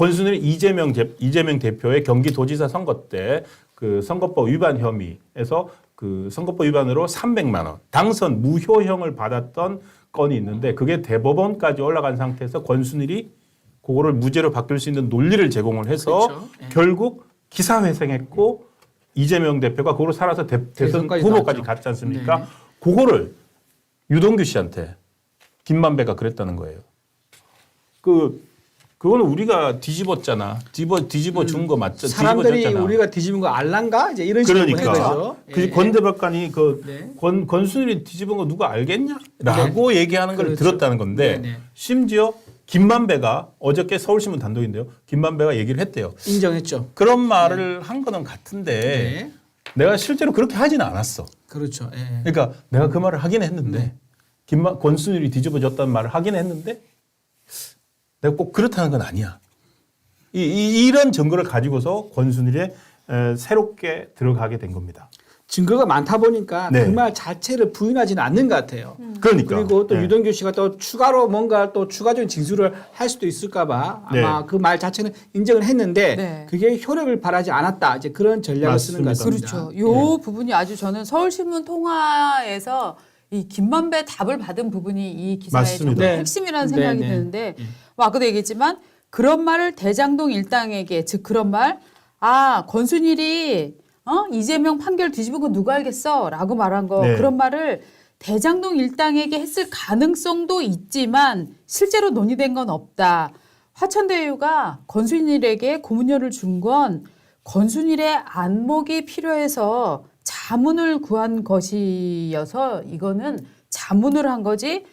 권순일이 이재명 대표의 경기도지사 선거 때 그 선거법 위반 혐의에서 그 선거법 위반으로 300만 원 당선 무효형을 받았던 건이 있는데 그게 대법원까지 올라간 상태에서 권순일이 그거를 무죄로 바뀔 수 있는 논리를 제공을 해서 그렇죠. 예. 결국 기사회생했고 이재명 대표가 그거로 살아서 대선 대선까지 후보까지 나왔죠. 갔지 않습니까? 네네. 그거를 유동규 씨한테 김만배가 그랬다는 거예요. 그거는 우리가 뒤집었잖아. 뒤집어 준 거 맞죠? 사람들이 뒤집어졌잖아. 우리가 뒤집은 거 알란가? 이제 이런 식으로 그러니까 해야죠. 그 권 대법관이 네. 권순일이 뒤집은 거 누가 알겠냐라고 얘기하는 걸 그렇죠. 들었다는 건데 네네. 심지어 김만배가 어저께 서울신문 단독인데요. 김만배가 얘기를 했대요. 인정했죠. 그런 말을 한 거는 같은데 네. 내가 실제로 그렇게 하지는 않았어. 그렇죠. 예. 그러니까 내가 그 말을 하긴 했는데 권순일이 뒤집어졌다는 말을 하긴 했는데 내가 꼭 그렇다는 건 아니야. 이런 증거를 가지고서 권순일에 새롭게 들어가게 된 겁니다. 증거가 많다 보니까 네. 그 말 자체를 부인하지는 않는 것 같아요. 그러니까. 그리고 또 네. 유동규 씨가 또 추가로 뭔가 또 추가적인 진술을 할 수도 있을까봐 아마 네. 그 말 자체는 인정을 했는데 네. 그게 효력을 발하지 않았다. 이제 그런 전략을 쓰는 것 맞습니다. 같습니다. 그렇죠. 요 부분이 아주 저는 서울신문 통화에서 이 김만배 답을 받은 부분이 이 기사의 맞습니다. 정말 네. 핵심이라는 네, 생각이 네. 드는데 뭐 아까도 얘기했지만 그런 말을 대장동 일당에게 즉 그런 말 권순일이 이재명 판결 뒤집은 거 누가 알겠어 라고 말한 거 네. 그런 말을 대장동 일당에게 했을 가능성도 있지만 실제로 논의된 건 없다. 화천대유가 권순일에게 고문료를 준 건 권순일의 안목이 필요해서 자문을 구한 것이어서 이거는 자문을 한 거지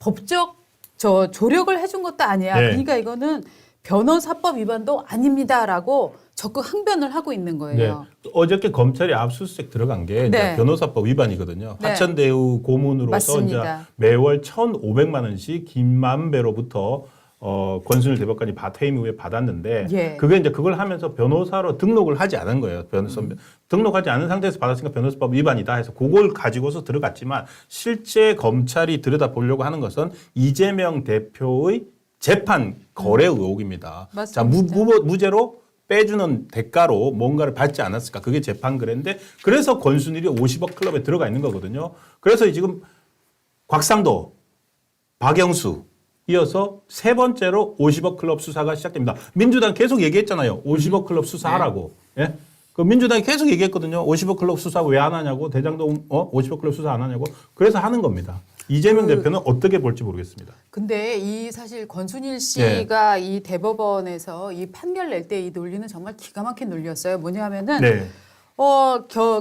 법적 조력을 해준 것도 아니야. 네. 그러니까 이거는 변호사법 위반도 아닙니다라고 적극 항변을 하고 있는 네. 거예요. 어저께 검찰이 압수수색 들어간 게 이제 네. 변호사법 위반이거든요. 네. 화천대유 고문으로서 이제 맞습니다. 매월 1,500만 원씩 김만배로부터 권순일 대법관이 퇴임 후에 받았는데 예. 그게 이제 그걸 하면서 변호사로 등록을 하지 않은 거예요. 등록하지 않은 상태에서 받았으니까 변호사법 위반이다 해서 그걸 가지고서 들어갔지만 실제 검찰이 들여다보려고 하는 것은 이재명 대표의 재판 거래 의혹입니다. 자, 맞습니다. 무죄로 빼주는 대가로 뭔가를 받지 않았을까? 그게 재판 거래인데 그래서 권순일이 50억 클럽에 들어가 있는 거거든요. 그래서 지금 곽상도, 박영수 이어서 세 번째로 50억 클럽 수사가 시작됩니다. 민주당 계속 얘기했잖아요. 50억 클럽 수사하라고. 예? 그 민주당이 계속 얘기했거든요. 50억 클럽 수사 왜 안 하냐고. 대장동 50억 클럽 수사 안 하냐고. 그래서 하는 겁니다. 이재명 대표는 어떻게 볼지 모르겠습니다. 근데 이 사실 권순일 씨가 이 대법원에서 이 판결 낼 때 이 논리는 정말 기가 막힌 논리였어요. 뭐냐 하면은 네.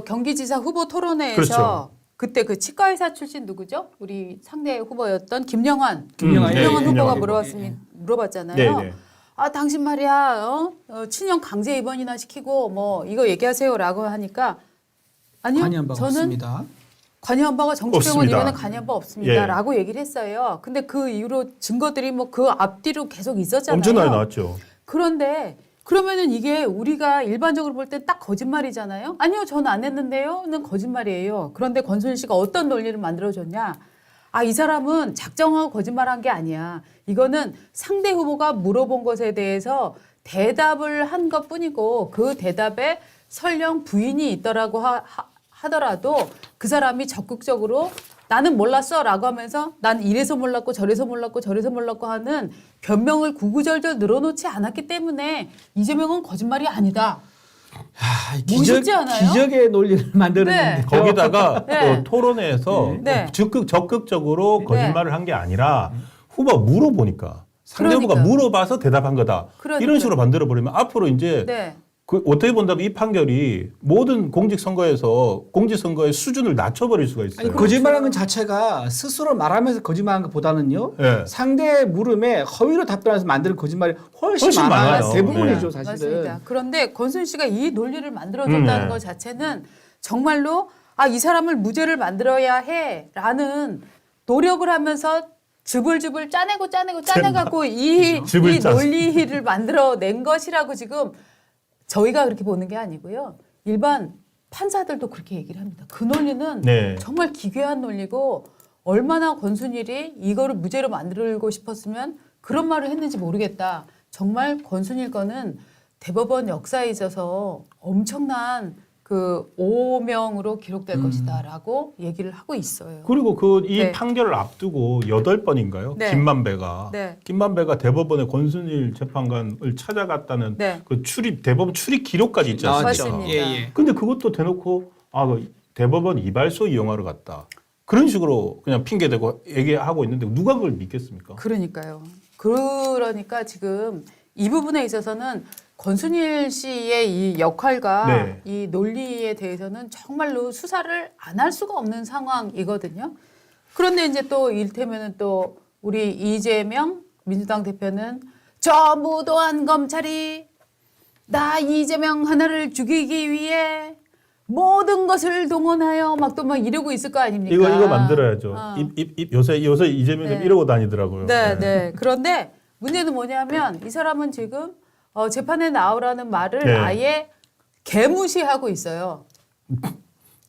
경기지사 후보 토론회에서 그렇죠. 그때 그 치과의사 출신 누구죠? 우리 상대 후보였던 김영환 김영환. 네, 후보가 김영환 물어봤잖아요. 네, 네. 당신 말이야, 친형 강제 입원이나 시키고 뭐 이거 얘기하세요라고 하니까 아니요, 관여한 바가 저는 없습니다. 관여한 바가 정치병원 없습니다. 이거는 관여한 바 없습니다라고 얘기를 했어요. 근데 그 이후로 증거들이 뭐 그 앞뒤로 계속 있었잖아요. 엄청나게 나왔죠. 그런데 그러면은 이게 우리가 일반적으로 볼 때 딱 거짓말이잖아요. 아니요, 저는 안 했는데요는 거짓말이에요. 그런데 권순일 씨가 어떤 논리를 만들어줬냐? 이 사람은 작정하고 거짓말한 게 아니야. 이거는 상대 후보가 물어본 것에 대해서 대답을 한 것뿐이고 그 대답에 설령 부인이 있더라고 하더라도 그 사람이 적극적으로 나는 몰랐어라고 하면서 난 이래서 몰랐고 저래서 몰랐고 저래서 몰랐고 하는 변명을 구구절절 늘어놓지 않았기 때문에 이재명은 거짓말이 아니다. 멋있지 않아요? 기적의 논리를 만드는 네. 건데. 거기다가 네. 또 토론회에서 네. 적극적으로 네. 거짓말을 한 게 아니라 후보가 물어보니까 상대 후보가 그러니까. 물어봐서 대답한 거다. 그러니까. 이런 식으로 만들어버리면 앞으로 이제 네. 그 어떻게 본다면 이 판결이 모든 공직선거에서 공직선거의 수준을 낮춰버릴 수가 있어요. 아니, 거짓말하는 것 자체가 스스로 말하면서 거짓말하는 것보다는요. 네. 상대의 물음에 허위로 답변해서 만드는 거짓말이 훨씬 많아요. 많아요. 대부분이죠, 네. 사실은. 맞습니다. 그런데 권순 씨가 이 논리를 만들어줬다는 네. 것 자체는 정말로 이 사람을 무죄를 만들어야 해라는 노력을 하면서 즙을 짜내갖고 이 즙을 짜서. 논리를 만들어낸 것이라고 지금 저희가 그렇게 보는 게 아니고요. 일반 판사들도 그렇게 얘기를 합니다. 그 논리는 네. 정말 기괴한 논리고 얼마나 권순일이 이거를 무죄로 만들고 싶었으면 그런 말을 했는지 모르겠다. 정말 권순일 건은 대법원 역사에 있어서 엄청난 그 오명으로 기록될 것이다라고 얘기를 하고 있어요. 그리고 그 이 네. 판결을 앞두고 8번인가요? 네. 김만배가 네. 김만배가 대법원의 권순일 재판관을 찾아갔다는 네. 그 대법원 출입 기록까지 있지 않습니까? 맞습니다. 예. 근데 그것도 대놓고 그 대법원 이발소 이용하러 갔다. 그런 식으로 그냥 핑계대고 얘기하고 있는데 누가 그걸 믿겠습니까? 그러니까요. 그러니까 지금 이 부분에 있어서는 권순일 씨의 이 역할과 네. 이 논리에 대해서는 정말로 수사를 안 할 수가 없는 상황이거든요. 그런데 이제 또 이를테면은 또 우리 이재명 민주당 대표는 저 무도한 검찰이 나 이재명 하나를 죽이기 위해 모든 것을 동원하여 막 또 막 이러고 있을 거 아닙니까? 이거 만들어야죠. 어. 요새 이재명 네. 이러고 다니더라고요. 네, 네. 그런데 문제는 뭐냐면 이 사람은 지금 재판에 나오라는 말을 네. 아예 개무시하고 있어요.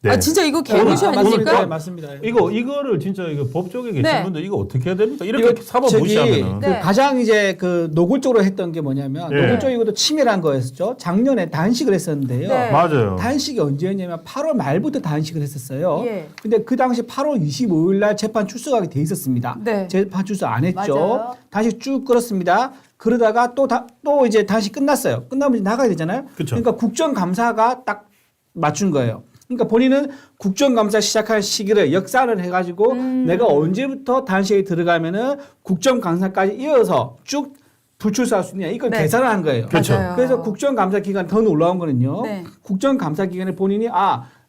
네. 아 진짜 이거 개무시 오늘 아닙니까? 네, 맞습니다. 이거를 진짜 이거 법조계 계신 네. 분들 이거 어떻게 해야 됩니까? 이렇게 이거 사법 저기 무시하면은. 그 네. 가장 이제 그 노골적으로 했던 게 뭐냐면 네. 노골적이고도 치밀한 거였죠. 작년에 단식을 했었는데요. 네. 맞아요. 단식이 언제였냐면 8월 말부터 단식을 했었어요. 예. 근데 그 당시 8월 25일 날 재판 출석하게 돼 있었습니다. 네. 재판 출석 안 했죠. 맞아요. 단식 쭉 끌었습니다. 그러다가 또 이제 단식 끝났어요. 끝나면 이제 나가야 되잖아요. 그쵸. 그러니까 국정감사가 딱 맞춘 거예요. 그러니까 본인은 국정감사 시작할 시기를 역산을 해가지고 내가 언제부터 단식에 들어가면은 국정감사까지 이어서 쭉 불출석할 수 있냐 이걸 네. 계산을 한 거예요. 그렇죠. 맞아요. 그래서 국정감사 기간 더 놀라운 거는요. 네. 국정감사 기간에 본인이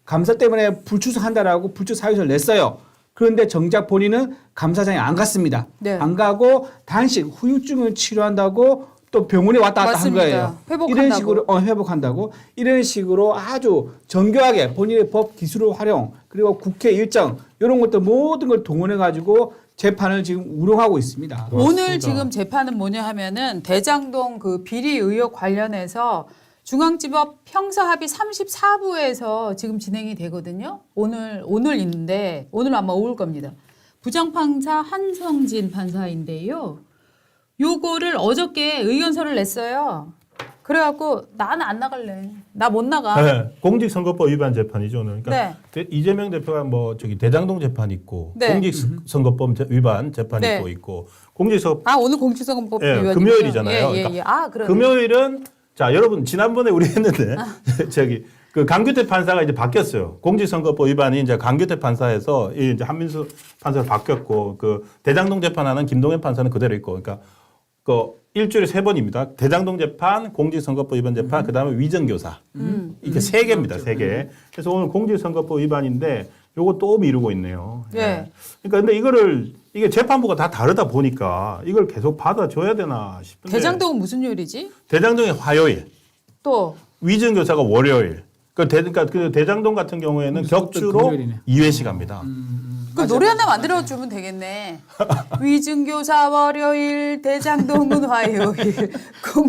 감사 때문에 불출석한다라고 불출석 사유서를 냈어요. 그런데 정작 본인은 감사장에 안 갔습니다. 네. 안 가고 단식 후유증을 치료한다고 또 병원에 왔다 갔다 맞습니다. 한 거예요. 회복한다고. 이런 식으로 회복한다고 이런 식으로 아주 정교하게 본인의 법 기술을 활용 그리고 국회 일정 이런 것들 모든 걸 동원해 가지고 재판을 지금 우롱하고 있습니다. 오늘 지금 재판은 뭐냐 하면은 대장동 그 비리 의혹 관련해서 중앙지법 형사합의 34부에서 지금 진행이 되거든요. 오늘 있는데 오늘 아마 올 겁니다. 부장판사 한성진 판사인데요. 요거를 어저께 의견서를 냈어요. 그래갖고 나는 안 나갈래. 나 못 나가. 네. 공직선거법 위반 재판이죠 오늘. 그러니까 이재명 대표가 대장동 재판 있고 네. 공직선거법 위반 재판이 네. 또 있고 공직선거 오늘 공직선거법 예, 위반이죠. 금요일이잖아요. 예, 예, 예. 그러니까 그러네. 금요일은 자 여러분 지난번에 우리 했는데 그 강규태 판사가 이제 바뀌었어요. 공직선거법 위반이 이제 강규태 판사에서 이제 한민수 판사로 바뀌었고 그 대장동 재판하는 김동현 판사는 그대로 있고 그러니까 그 일주일에 3번입니다. 대장동 재판, 공직선거법 위반 재판, 그다음에 위정교사. 이렇게 3개입니다. 3개. 그래서 오늘 공직선거법 위반인데 요거 또 미루고 있네요. 네. 예. 그러니까 근데 이게 재판부가 다 다르다 보니까 이걸 계속 받아줘야 되나 싶은데. 대장동은 무슨 요일이지? 대장동이 화요일, 또 위정교사가 월요일. 그러니까 그 대장동 같은 경우에는 격주로 금요일이네. 2회씩 합니다. 그 노래 하나 만들어 주면 되겠네. 위증교사 월요일, 대장동은 화요일,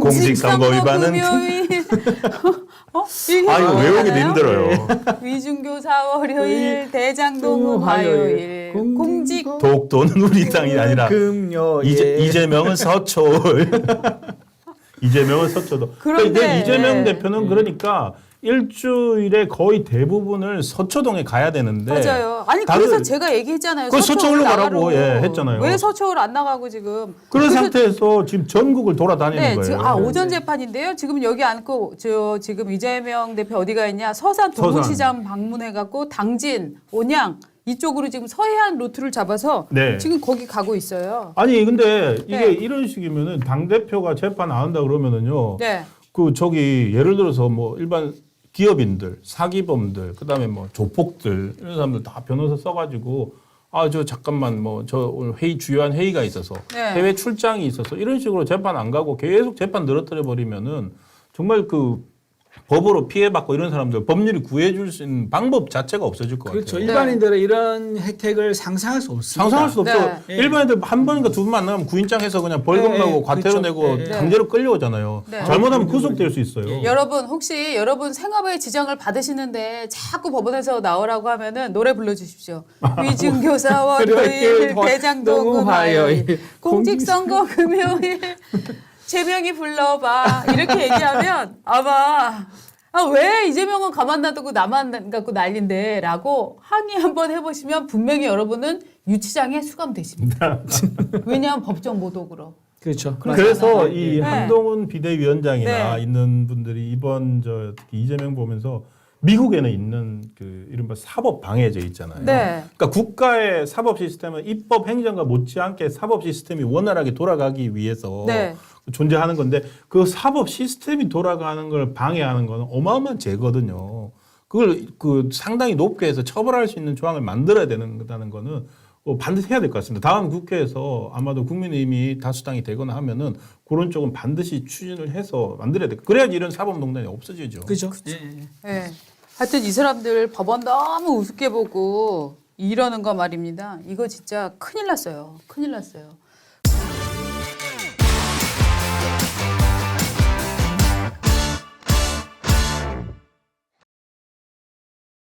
공직선거 위반은 금요일. 이게 아 이거 뭐야, 외우기도 하나요? 힘들어요. 위증교사 월요일, 대장동은 화요일, 공직 독도는 우리 땅이 아니라 금요일 이재명은 서초월. 이재명은 서초도. 그런데, 그러니까 이재명 네. 대표는 그러니까 일주일에 거의 대부분을 서초동에 가야 되는데. 맞아요. 아니 다들 그래서 제가 얘기했잖아요. 그거 서초월 서초월로 가라고, 나가라고. 예, 했잖아요. 왜 서초월 안 나가고 지금? 그런 그래서 상태에서 지금 전국을 돌아다니는 네, 거예요. 지금 오전 재판인데요. 지금 여기 앉고 지금 이재명 대표 어디가 있냐? 서산 동부시장 방문해갖고 당진, 온양 이쪽으로 지금 서해안 루트를 잡아서 네. 지금 거기 가고 있어요. 아니 근데 이게 네. 이런 식이면은 당 대표가 재판 안 한다 그러면은요. 네, 예를 들어서 뭐 일반 기업인들, 사기범들, 그다음에 뭐 조폭들 이런 사람들 다 변호사 써가지고 저 잠깐만 저 오늘 주요한 회의가 있어서 네. 해외 출장이 있어서 이런 식으로 재판 안 가고 계속 재판 늘어뜨려 버리면은 정말 그 법으로 피해받고 이런 사람들 법률이 구해줄 수 있는 방법 자체가 없어질 것 그렇죠. 같아요. 일반인들은 이런 혜택을 상상할 수 없습니다. 상상할 수 없어. 네. 일반인들 한 번인가 두 번만 나가면 구인장 해서 그냥 벌금 네, 나고 과태료 그렇죠. 내고 네. 강제로 끌려오잖아요. 네. 잘못하면 구속될 수 있어요. 여러분 혹시 여러분 생업에 지장을 받으시는데 자꾸 법원에서 나오라고 하면은 노래 불러주십시오. 위증교사 월요일, 대장동은 화요일, 공직선거 금요일. 재명이 불러봐 이렇게 얘기하면 아마 왜 이재명은 가만 놔두고 나만 갖고 난린데라고 항의 한번 해보시면 분명히 여러분은 유치장에 수감되십니다. 왜냐하면 법정 모독으로. 그렇죠. 그래서 이 네. 한동훈 비대위원장이나 네. 있는 분들이 이번 특히 이재명 보면서 미국에는 있는 그 이른바 사법 방해제 있잖아요. 네. 그러니까 국가의 사법 시스템은 입법 행정과 못지않게 사법 시스템이 원활하게 돌아가기 위해서 네. 존재하는 건데 그 사법 시스템이 돌아가는 걸 방해하는 건 어마어마한 죄거든요. 그걸 그 상당히 높게 해서 처벌할 수 있는 조항을 만들어야 된다는 거는 반드시 해야 될 것 같습니다. 다음 국회에서 아마도 국민의힘이 다수당이 되거나 하면은 그런 쪽은 반드시 추진을 해서 만들어야 돼. 그래야지 이런 사법농단이 없어지죠. 그렇죠. 네. 하여튼 이 사람들 법원 너무 우습게 보고 이러는 거 말입니다. 이거 진짜 큰일 났어요. 큰일 났어요.